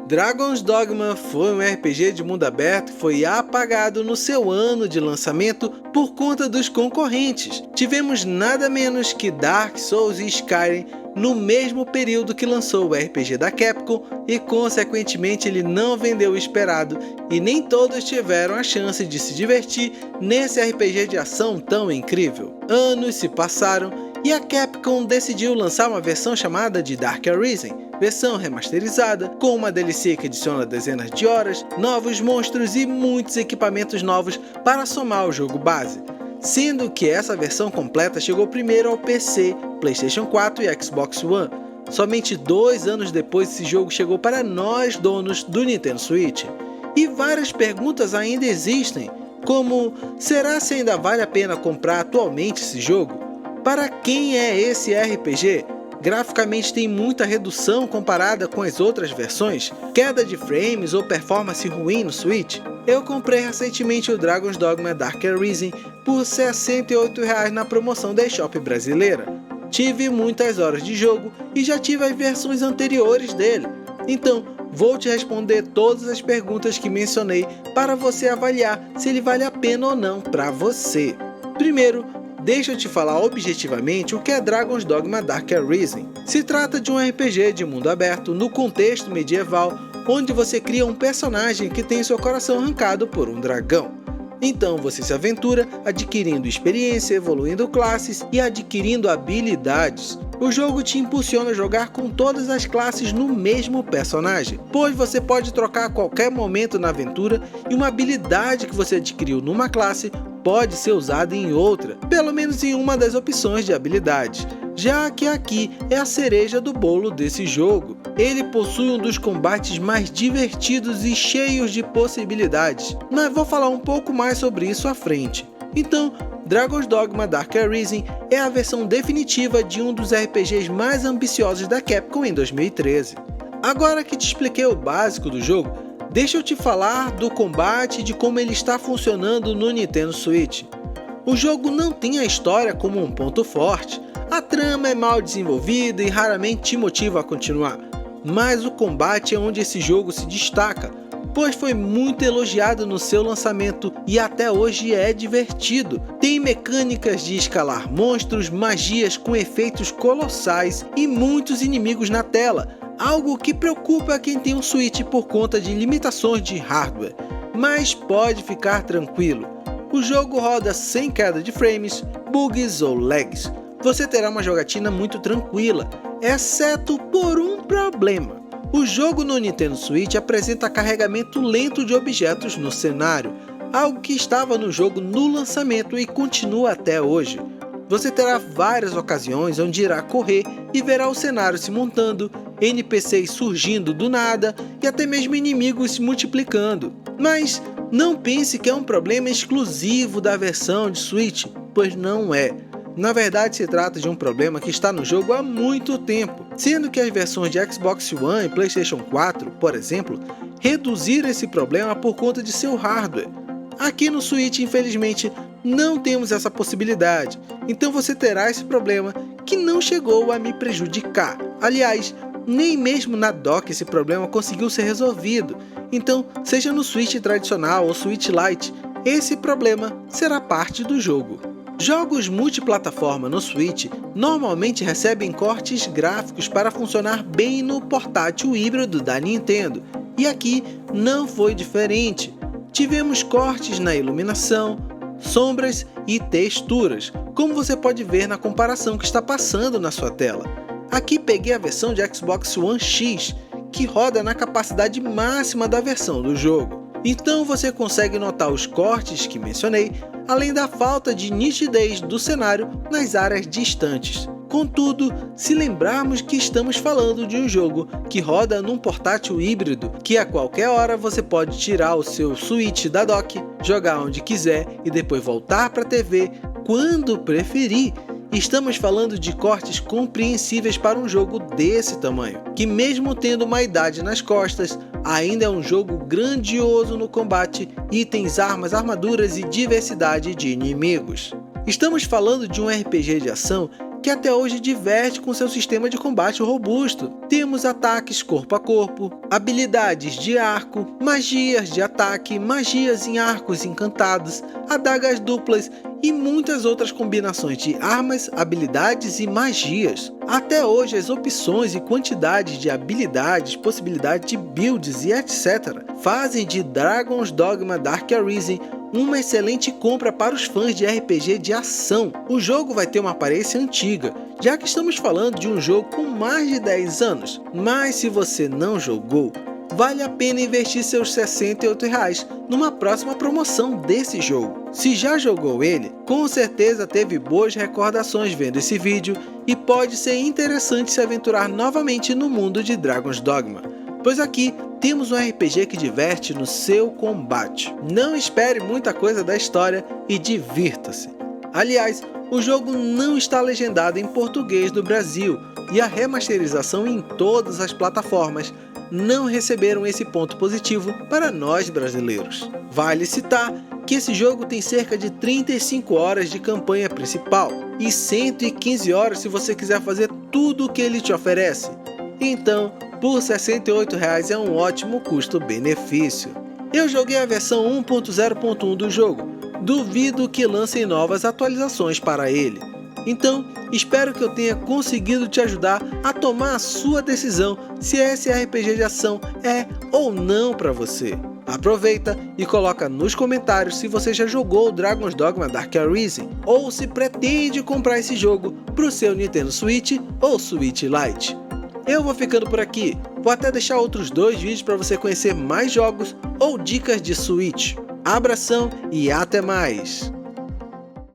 Dragon's Dogma foi um RPG de mundo aberto que foi apagado no seu ano de lançamento por conta dos concorrentes. Tivemos nada menos que Dark Souls e Skyrim no mesmo período que lançou o RPG da Capcom e, consequentemente, ele não vendeu o esperado e nem todos tiveram a chance de se divertir nesse RPG de ação tão incrível. Anos se passaram e a Capcom decidiu lançar uma versão chamada de Dark Arisen, versão remasterizada, com uma DLC que adiciona dezenas de horas, novos monstros e muitos equipamentos novos para somar ao jogo base, sendo que essa versão completa chegou primeiro ao PC, PlayStation 4 e Xbox One. Somente 2 anos depois esse jogo chegou para nós donos do Nintendo Switch. E várias perguntas ainda existem, como: será se ainda vale a pena comprar atualmente esse jogo? Para quem é esse RPG? Graficamente tem muita redução comparada com as outras versões, queda de frames ou performance ruim no Switch. Eu comprei recentemente o Dragon's Dogma Dark Arisen por R$ 68 na promoção da eShop brasileira. Tive muitas horas de jogo e já tive as versões anteriores dele, então vou te responder todas as perguntas que mencionei para você avaliar se ele vale a pena ou não para você. Primeiro, deixa eu te falar objetivamente o que é Dragon's Dogma Dark Arisen. Se trata de um RPG de mundo aberto no contexto medieval, onde você cria um personagem que tem seu coração arrancado por um dragão. Então você se aventura adquirindo experiência, evoluindo classes e adquirindo habilidades. O jogo te impulsiona a jogar com todas as classes no mesmo personagem, pois você pode trocar a qualquer momento na aventura e uma habilidade que você adquiriu numa classe pode ser usada em outra, pelo menos em uma das opções de habilidades, já que aqui é a cereja do bolo desse jogo. Ele possui um dos combates mais divertidos e cheios de possibilidades, mas vou falar um pouco mais sobre isso à frente. Então, Dragon's Dogma Dark Arisen é a versão definitiva de um dos RPGs mais ambiciosos da Capcom em 2013. Agora que te expliquei o básico do jogo, deixa eu te falar do combate e de como ele está funcionando no Nintendo Switch. O jogo não tem a história como um ponto forte, a trama é mal desenvolvida e raramente te motiva a continuar, mas o combate é onde esse jogo se destaca, pois foi muito elogiado no seu lançamento e até hoje é divertido. Tem mecânicas de escalar monstros, magias com efeitos colossais e muitos inimigos na tela, algo que preocupa quem tem um Switch por conta de limitações de hardware. Mas pode ficar tranquilo, o jogo roda sem queda de frames, bugs ou lags. Você terá uma jogatina muito tranquila, exceto por um problema. O jogo no Nintendo Switch apresenta carregamento lento de objetos no cenário, algo que estava no jogo no lançamento e continua até hoje. Você terá várias ocasiões onde irá correr e verá o cenário se montando, NPCs surgindo do nada e até mesmo inimigos se multiplicando. Mas não pense que é um problema exclusivo da versão de Switch, pois não é. Na verdade, se trata de um problema que está no jogo há muito tempo, sendo que as versões de Xbox One e PlayStation 4, por exemplo, reduziram esse problema por conta de seu hardware. Aqui no Switch, infelizmente, não temos essa possibilidade, então você terá esse problema que não chegou a me prejudicar. Aliás, nem mesmo na dock esse problema conseguiu ser resolvido, então seja no Switch tradicional ou Switch Lite, esse problema será parte do jogo. Jogos multiplataforma no Switch normalmente recebem cortes gráficos para funcionar bem no portátil híbrido da Nintendo, e aqui não foi diferente. Tivemos cortes na iluminação, sombras e texturas, como você pode ver na comparação que está passando na sua tela. Aqui peguei a versão de Xbox One X, que roda na capacidade máxima da versão do jogo. Então você consegue notar os cortes que mencionei, além da falta de nitidez do cenário nas áreas distantes. Contudo, se lembrarmos que estamos falando de um jogo que roda num portátil híbrido, que a qualquer hora você pode tirar o seu Switch da dock, jogar onde quiser e depois voltar para a TV quando preferir, estamos falando de cortes compreensíveis para um jogo desse tamanho, que mesmo tendo uma idade nas costas, ainda é um jogo grandioso no combate, itens, armas, armaduras e diversidade de inimigos. Estamos falando de um RPG de ação que até hoje diverte com seu sistema de combate robusto. Temos ataques corpo a corpo, habilidades de arco, magias de ataque, magias em arcos encantados, adagas duplas e muitas outras combinações de armas, habilidades e magias. Até hoje as opções e quantidades de habilidades, possibilidade de builds e etc. fazem de Dragon's Dogma Dark Arisen uma excelente compra para os fãs de RPG de ação. O jogo vai ter uma aparência antiga, já que estamos falando de um jogo com mais de 10 anos, mas se você não jogou, vale a pena investir seus R$ 68 numa próxima promoção desse jogo. Se já jogou ele, com certeza teve boas recordações vendo esse vídeo e pode ser interessante se aventurar novamente no mundo de Dragon's Dogma, pois aqui temos um RPG que diverte no seu combate. Não espere muita coisa da história e divirta-se. Aliás, o jogo não está legendado em português do Brasil e a remasterização em todas as plataformas não receberam esse ponto positivo para nós brasileiros. Vale citar que esse jogo tem cerca de 35 horas de campanha principal e 115 horas se você quiser fazer tudo o que ele te oferece. Então, por R$ 68 é um ótimo custo-benefício. Eu joguei a versão 1.0.1 do jogo, duvido que lancem novas atualizações para ele. Então, espero que eu tenha conseguido te ajudar a tomar a sua decisão se esse RPG de ação é ou não para você. Aproveita e coloca nos comentários se você já jogou Dragon's Dogma Dark Arisen ou se pretende comprar esse jogo para o seu Nintendo Switch ou Switch Lite. Eu vou ficando por aqui, vou até deixar outros 2 vídeos para você conhecer mais jogos ou dicas de Switch. Abração e até mais!